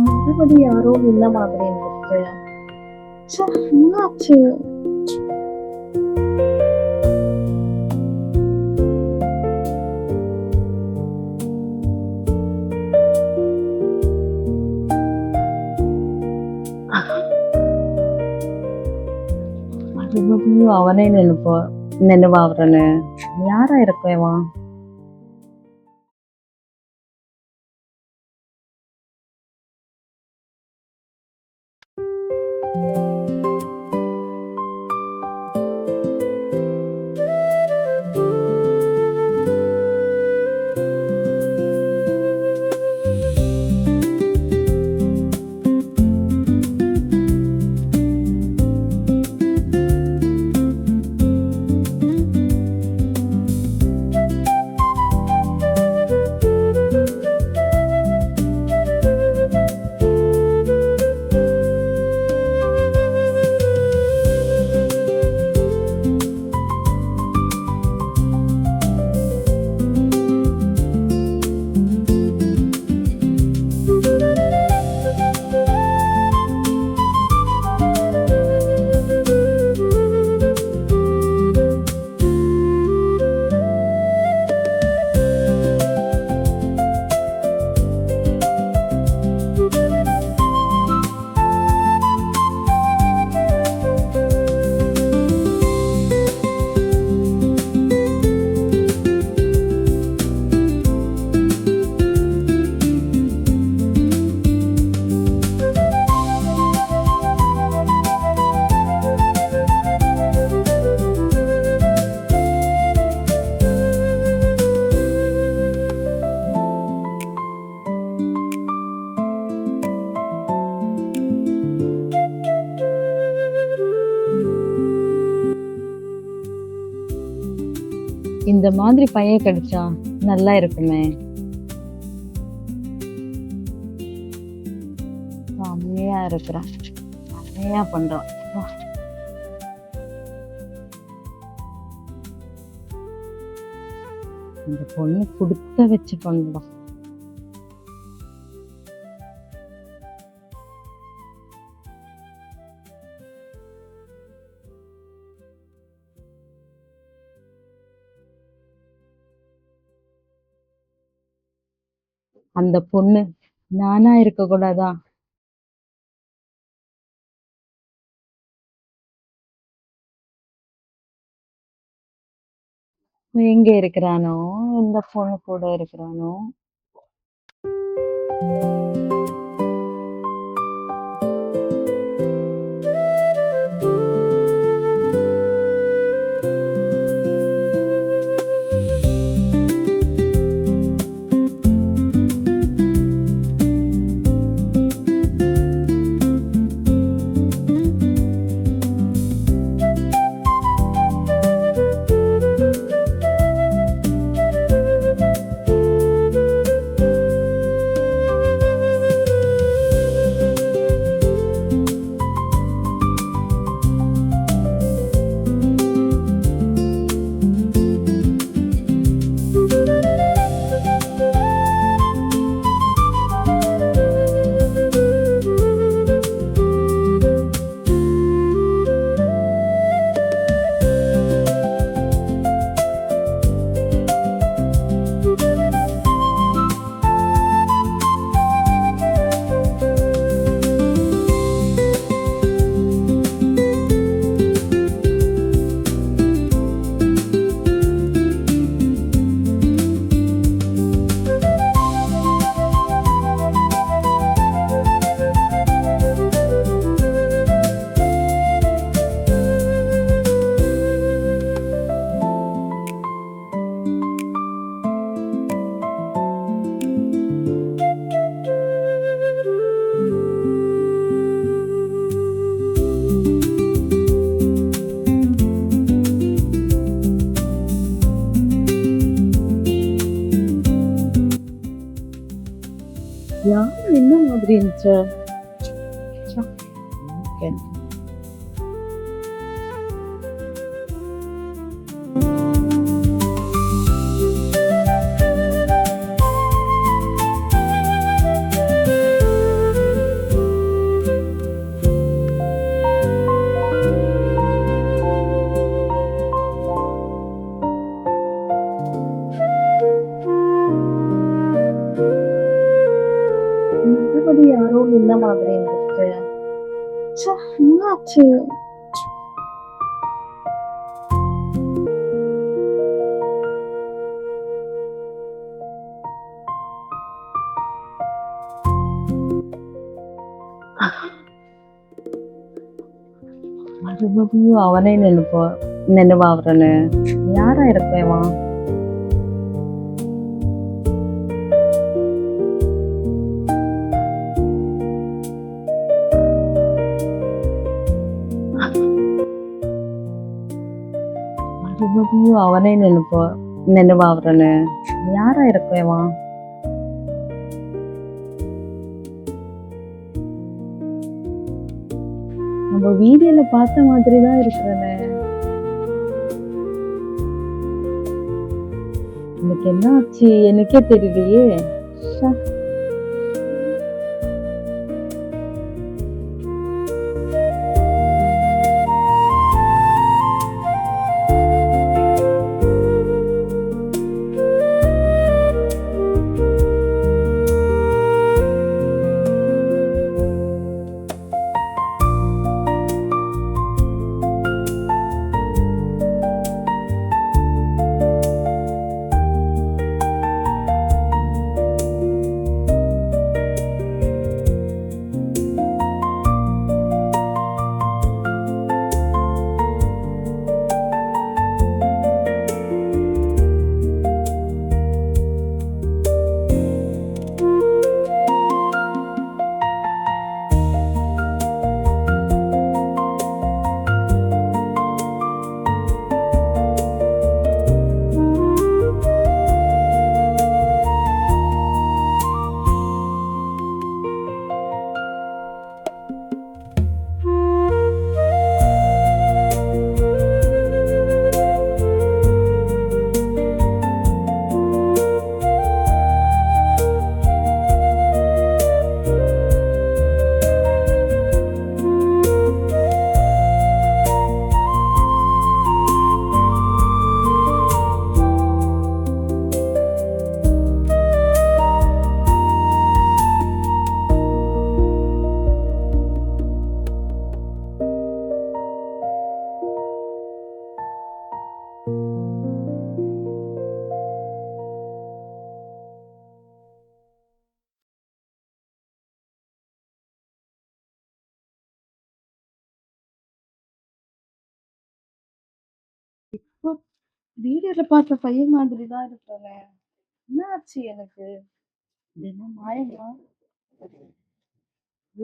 மறுபடி யாரோ இல்ல மாதிரி இருந்துச்சு. ச்சே, என்னாச்சு? மறுபடியும் அவனே நினைவாகுறன்னு யாரா இருக்கேவா? இந்த மாதிரி பையன் கிடைச்சா நல்லா இருக்குமே. செம்மையா இருக்கிறான், செம்மையா பண்றான். வா. இந்த பொண்ணு கொடுத்த வச்சு பண்றான். அந்த பொண்ணு நானா இருக்க கூடாதா? எங்க இருக்கிறானோ, இந்த பொண்ணு கூட இருக்கிறானோ. யார் என்ன மாதிரி இருந்துச்சு? ச்சே, okay. பின்னாடி யாரோ நின்ன மாதிரி இருந்துச்சு. ச்சே, என்னாச்சு? மறுபடியும் அவனே நினைவாவறன்னு யாரா இருப்பேவா? மறுபடியும் அவனே நினைவாவறன்னு யாரா இருப்பேவா? நம்ம வீடியோல பார்த்த மாதிரி தான் இருக்கிறனே. எனக்கு என்ன ஆச்சு எனக்கே தெரியலையே. ச்சே. இப்போ வீடியோல பார்த்த பையன் மாதிரி தான் இருக்கிறனே. என்ன ஆச்சு எனக்கு? இது என்ன மாயமா?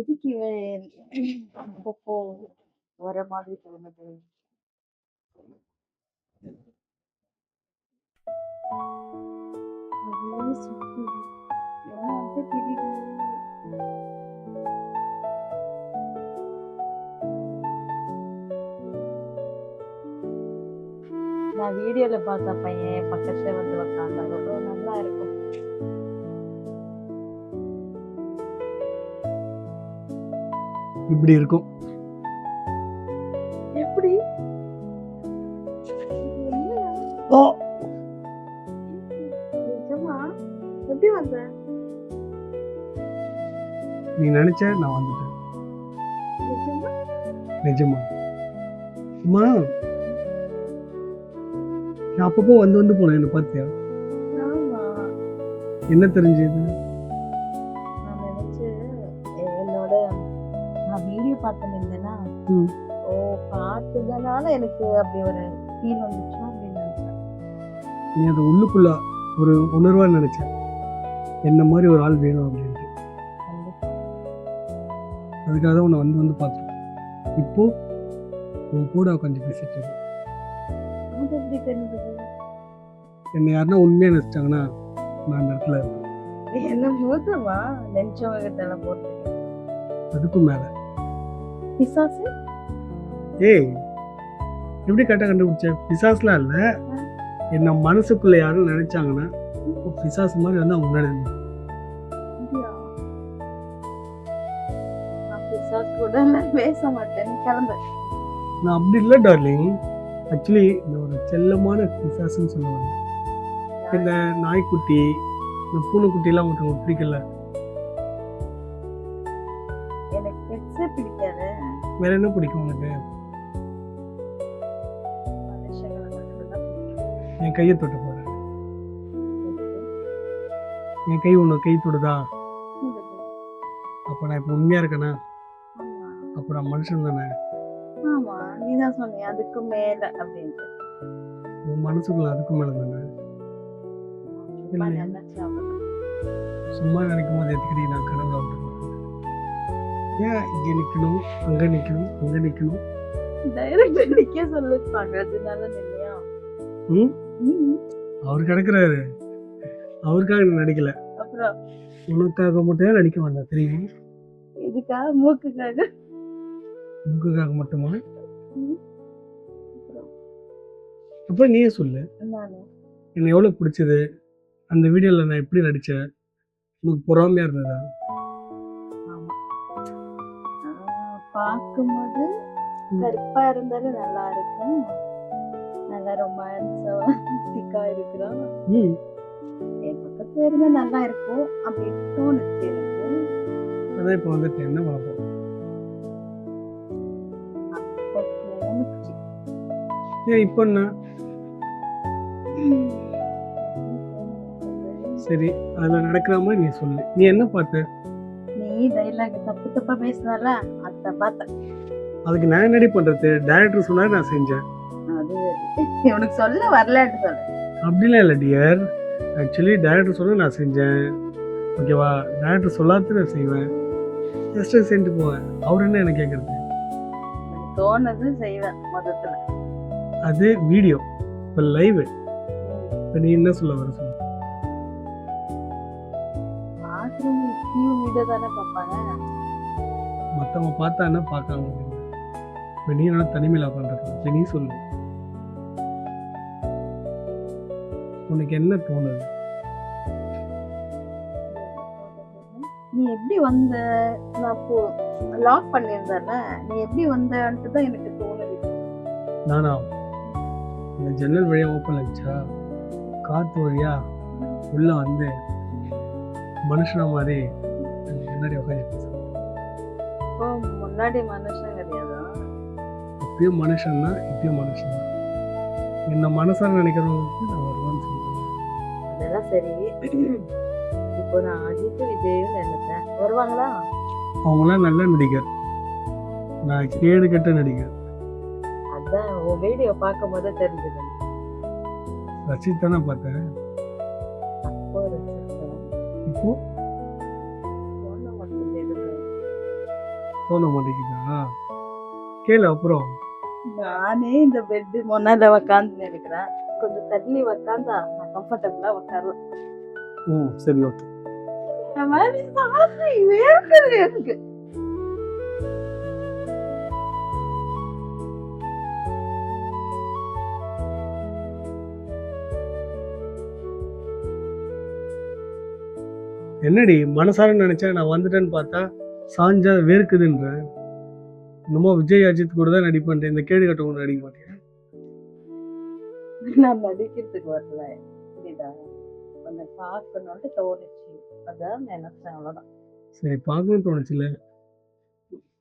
எதுக்கு இவன் அப்பப்போ வர மாதிரி தோணுது? அதுவே சுத்துது. என்னன்னு தெரியலையே. நான் வீடியோல பார்த்த பையன் என் பக்கத்துல வந்து உக்காந்தா எவ்வளவு நல்லா இருக்கும். இப்படி இருக்கும். எப்படி? ஓ நிஜமா? எப்படி வந்த? நீ நினைச்ச நான் வந்துட்டேன். நிஜமா? நிஜமா அம்மா, நான் அப்பப்போ வந்து போனேன். என்ன பார்த்தியா? ஆமா. என்ன தெரிஞ்சது? நான் நினைச்சேன் என்னோட நான் வீடியோ பார்த்து நின்றேன்னா ஓ பார்த்ததுனால எனக்கு அப்படி ஒரு ஃபீல் வந்துச்சோ அப்படின்னு நினைச்சேன். நீ அதை உள்ளுக்குள்ள ஒரு உணர்வா நினைச்ச என்ன மாதிரி ஒரு ஆள் வேணும் அப்படின்ட்டு. அதுக்காக தான் உன்னை வந்து பார்த்தேன். இப்போ உன் கூட உட்காந்து பேசிட்டு இருக்கேன். அது எப்படி தெரிஞ்சது? என்னை யாருன்னா உண்மையாக நினைச்சிட்டாங்கன்னா நான் அந்த இடத்துல இருப்பேன். என்ன மோசமா நினைச்சவங்க கிட்ட எல்லாம் போட்டு அதுக்கும் மேல பிசாசு? ஏய், எப்படி கரெக்டாக கண்டுபிடிச்ச? பிசாஸ்லாம் இல்லை. என்ன மனசுக்குள்ள யாரும் நினைச்சாங்கன்னா பிசாசு மாதிரி வந்து அவங்க முன்னாடி அப்படியா? நான் பிசாசு கூட நான் பேச மாட்டேன், கிளம்பு. நான் அப்படி இல்லை டார்லிங். ஆக்சுவலி நான் ஒரு செல்லமான பிசாசுன்னு சொல்லுவாங்க. இந்த நாய்க்குட்டி, இந்த பூனைக்குட்டிலாம் உங்களுக்கு பிடிக்கல. வேற என்ன பிடிக்கும் உனக்கு? மனுஷங்களை மட்டும்தான் பிடிக்கும். என் கையை தொட்டு பாரு. என் கை உன்னை கை தொடுதா? அப்போ நான் இப்போ உண்மையாக இருக்கேனா? ஆமா அப்போ நான் மனுஷன் தானே? ஆமா நீதான் சொன்னிய அதுக்கு மேல அப்படின்ட்டு. உன் மனசுக்குள்ள அதுக்கு மேலே தானே? சும்மா நினைச்சா அவ்வளவுதான். சும்மா நினைக்கும் போது எதுக்கடி நான் கடவுளை விட்டுருவேன்? ஏன் இங்கே நிற்கணும், அங்கே நிற்கணும், அங்கே நிற்கணும்? டைரக்ட் நிக்க சொல்லிருப்பாங்க அதனால நினையா. அவர் கிடக்குறாரு, அவருக்காக நான் நடிக்கல, அப்புறம் உனக்காக மட்டும் நடிக்க வேண்டாம் தெரியும்? இதுக்காக மூக்குக்காக உங்களுக்காக மட்டுமா? அப்புறம் அப்புறம் நீயே சொல்லு, நானு என்னை எவ்வளோ பிடிச்சது, அந்த வீடியோவில் நான் எப்படி நடித்தேன், உனக்கு பொறாமையாக இருந்ததா? ஆமா பார்க்கும்போது கருப்பா இருந்தாலும் நல்லா இருக்கும், நல்லா ரொமான்ஸா இருக்கிறோம், ம் என் பக்கத்துல இருந்தா நல்லா இருக்கும் அப்படின்னு தோணுச்சு எனக்கு. அதான் இப்போ வந்துட்டு என்ன பண்ண போகிறோம்? அப்போ தோணுச்சு. ஏன் இப்போ என்ன? சரி, அதில் நடக்கிற மாதிரி நீ சொல்லு. நீ என்ன பார்த்த? நீ டைலாக் தப்பு தப்பா பேசினால அத பார்த்தேன். அதுக்கு நான் என்னடி பண்ணுறது? டைரக்டர் சொன்னாரு நான் செஞ்சேன். அது உனக்கு சொல்ல வரலன்னு சொல்ல. அப்படிலாம் இல்லை டியர், ஆக்சுவலி டைரக்டர் சொன்ன நான் செஞ்சேன், ஓகேவா? டைரக்டர் சொல்லாத நான் செய்வேன், ஜஸ்ட்டு செஞ்சுட்டு போவேன். அவர் என்ன எனக்கு கேட்குறது? எனக்கு தோணுது செய்வேன் மொத்தத்துல. அது வீடியோ, இப்போ லைவ். இப்போ நீ என்ன சொல்ல வர சொல்லு? பாக்குறவங்க இப்பயும் வீடியோ தானே பார்ப்பாங்க. மற்றவங்க பார்த்தா என்ன பார்க்காம? இப்போ நீ நல்லா தனிமையில் உட்காந்துருக்க, இப்போ நீ சொல்லு, உனக்கு என்ன தோணுது? நீ எப்படி வந்த, நான் இப்போ லாக் பண்ணியிருந்தேன்ல, நீ எப்படி வந்தன்ட்டு தான் எனக்கு தோணுது. நானா இந்த ஜன்னல் வழியாக ஓப்பன் ஆச்சா, காற்று வழியா உள்ளே வந்து மனுஷனா மாதிரி முன்னாடி உட்காந்து இப்போ முன்னாடி மனுஷன் கிடையாதா? இப்பயும் மனுஷன் தான், இப்பயும் மனுஷன் தான். என்ன மனசார நினைக்கிறவங்களுக்கு நான் வருவேன்னு சொல்றேன். அதெல்லாம் சரி. இப்போ நான் அஜித் விஜயும் நினைச்சேன், வருவாங்களா? அவங்களாம் நல்ல நடிகர், நான் கேடு கெட்ட நடிகர். அதான் உன் வீடியோ பார்க்கும் போது தெரிஞ்சது. ரசித்து தானே பார்த்தேன். அப்போ ரசிச்சேன். இப்போ ஒண்ணு மட்டும் தெரியுது. தோண மாட்டேங்குதா? கேளு அப்புறம். நானே இந்த பெட் முன்னால உக்காந்து இருக்கிறேன், கொஞ்சம் தள்ளி உக்காந்தா நான் கம்ஃபர்டபுளா உட்காருவேன். சரி ஓகே. இந்த மாதிரி சாப்பிட்டு வேர்க்குது எனக்கு. என்னடி மனசார நினைச்சா நான் வந்துட்டேன்னு பார்த்தா சாஞ்சா வேர்க்குதுன்ற. இன்னமும் விஜய் அஜித் கூட தான் நடிப்பேன், இந்த கேடு கட்ட ஒன்று நடிக்க மாட்டேன். நான் நடிக்கிறதுக்கு வரல, புரியுதா? உன்னை பார்க்கணும்னு தோணுச்சு, அதான் நினைச்சேன், அவ்வளவுதான். சரி, பார்க்கணும்னு தோணுச்சுல,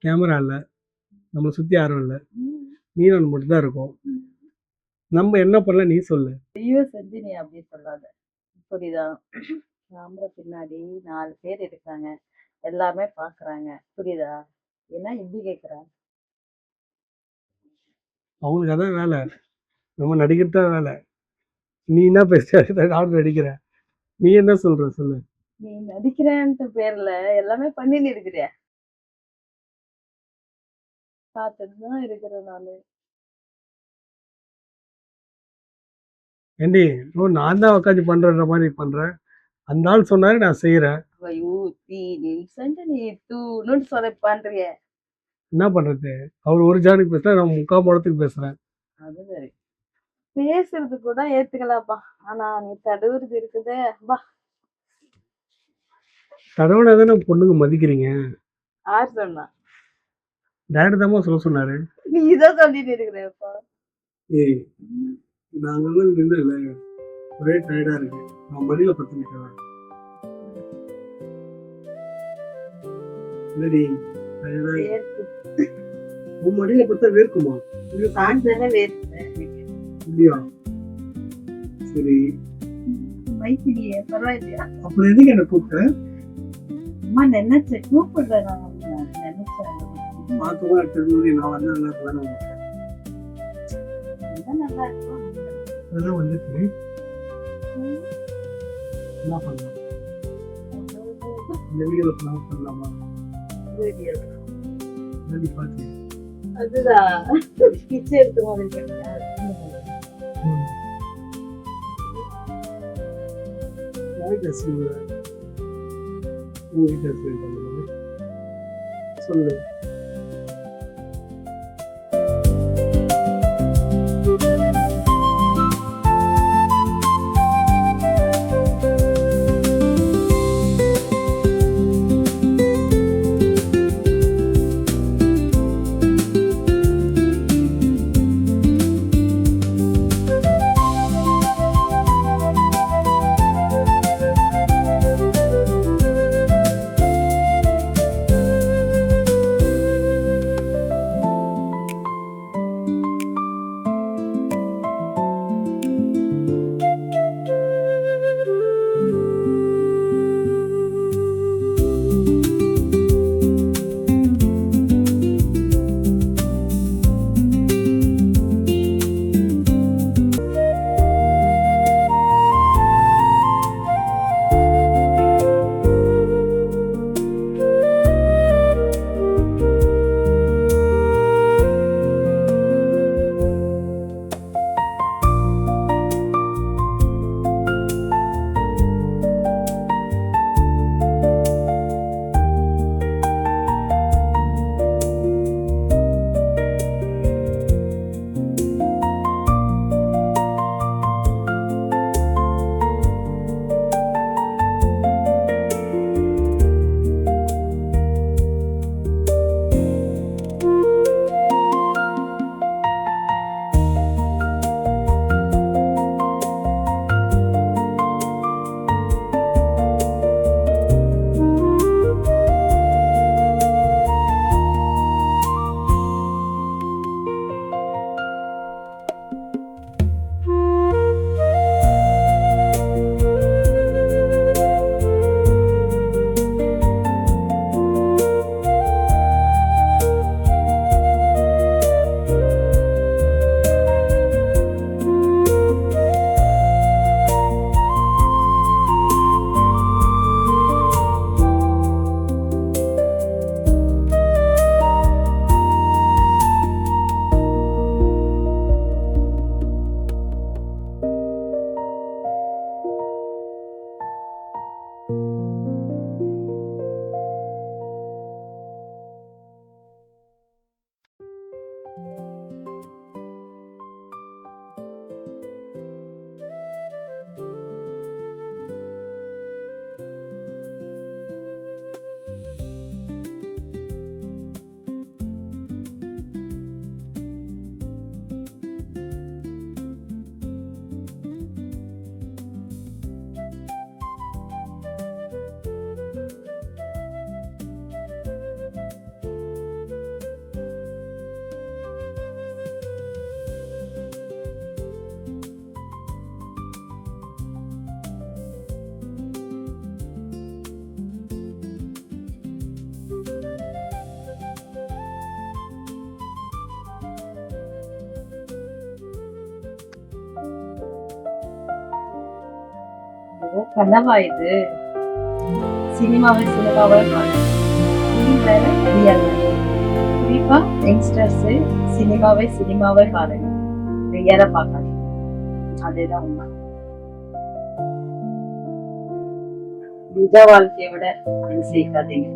கேமரா இல்லை, நம்மளை சுற்றி யாரும் இல்லை, நீ நான் மட்டும் தான் இருக்கோம். நம்ம என்ன பண்ணலாம் நீ சொல்லு. தயவு செஞ்சு நீ அப்படி சொல்லாத, புரியுதா? கேமரா பின்னாடி 4 பேர் இருக்காங்க, எல்லாமே பாக்குறாங்க, புரியுதா? ஏன்னா இப்படி கேட்குறேன். அவங்களுக்கு அதான் வேலை, நம்ம நடிக்கிறது தான் வேலை. நீ என்ன பேச, நானும் நடிக்கிறேன், நீ என்ன சொல்ற சொல்லு. நீ நடிக்கிறேன்ட்டு பேர்ல எல்லாமே பண்ணின்னு இருக்கிறிய, பார்த்துட்டு தான் இருக்கிறேன் நானு. ஏண்டி நான் தான் உட்காந்து பண்றன்ற மாதிரி பண்றேன், அந்த ஆள் சொன்னாரு நான் செய்யறேன். ஊத்தி நீ செஞ்சு நீ தூணுன்னு சொல்ல பண்றிய. என்ன பண்றது? அவர் ஒரு ஜானுக்கு பேசுறேன், நான் 3/4 முடத்துக்கு பேசுறேன். அது சரி, பேசுறது கூட ஏத்துக்கலாப்பா, ஆனா நீ தடுவுறது இருக்குதே பா. தடவை தானே பொண்ணுங்க மதிக்கிறீங்க. யார் சொன்னா? டேரக்டர் தாம்மா சொல்ல சொன்னாரு. நீ இதான் சொல்லிட்டு இருக்கிறப்பா. ஏய், நாங்கெல்லாம் நின்று ஒரே டயர்டா இருக்கு, நான் மடியில பத்து நிற்கிறேன். இல்லடி, உன் மடியில கொடுத்தா வேர்க்குமா? காஞ்சதானே வேர்க்குது. இல்லையா? சரி. மைத்திரியே பரவாயில்லையா? அப்புறம் எதுக்கு என்ன கூப்பிட்ட? அம்மா நினைச்சேன் கூப்பிடுறேன். நான் நினைச்சேன் மாத்தமா தெரிஞ்சு நான் வந்து நல்லா இருக்கலாம்னு நல்லா இருக்கும். அதான் வந்துட்டு என்ன பண்ணலாம்? இந்த வீடியோல பண்ணலாமா? வீடியோ எப்படி பார்த்து அதுதான் ஸ்கெட்ச் எடுத்து மாதிரி சொல்லு. கனவா இது? சினிமாவை குறிப்பா யங்ஸ்டர்ஸ் சினிமாவை பாருங்க, ரியலா பார்க்காது. அதேதான் உண்மை. நிஜ வாழ்க்கையை விட அது சேர்க்காதீங்க.